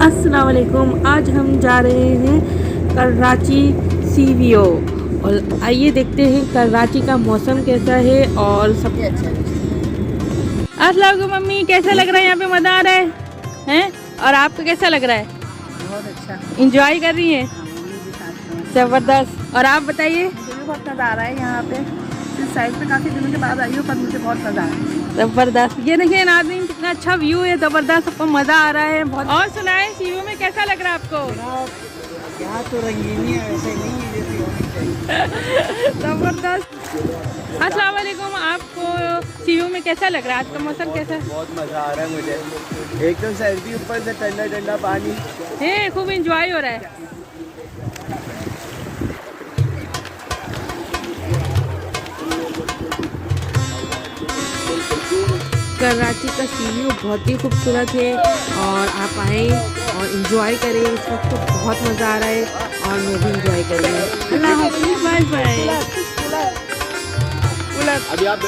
अस्सलाम वालेकुम। आज हम जा रहे हैं कराची सी वी ओ और आइए देखते हैं कराची का मौसम कैसा है और सब अच्छा है। अस्सलाम वालेकुम मम्मी, कैसा लग रहा है? यहाँ पे मज़ा आ रहा है हैं? और आपको कैसा लग रहा है? बहुत अच्छा। इंजॉय कर रही हैं? मम्मी के साथ में ज़बरदस्त। और आप बताइए? मुझे भी बहुत मज़ा आ रहा है यहाँ पे। इस साइड पे काफ़ी दिनों के बाद आई हूँ, पर मुझे बहुत मज़ा आया। ज़बरदस्त। ये देखिए नाज़रीन, कितना अच्छा व्यू है, ज़बरदस्त, सबको मज़ा आ रहा है बहुत। और सुनाए सीयू में कैसा लग रहा है आपको? यहाँ तो रंगीनी है, वैसे नहीं है जैसी होनी चाहिए। ज़बरदस्त। अस्सलाम वालेकुम, आपको सीयू में कैसा लग रहा है? आज का मौसम कैसा है? बहुत मज़ा आ रहा है मुझे, एकदम सर्दी, ऊपर से ठंडा ठंडा पानी है, खूब इंजॉय हो रहा है। कराची का सीयू बहुत ही खूबसूरत है और आप आएँ और इंजॉय करें। इस वक्त तो बहुत मज़ा आ रहा है और मैं भी इंजॉय कर रही हूँ। अल्लाह हाफ़िज़, बाय बाय। अभी आप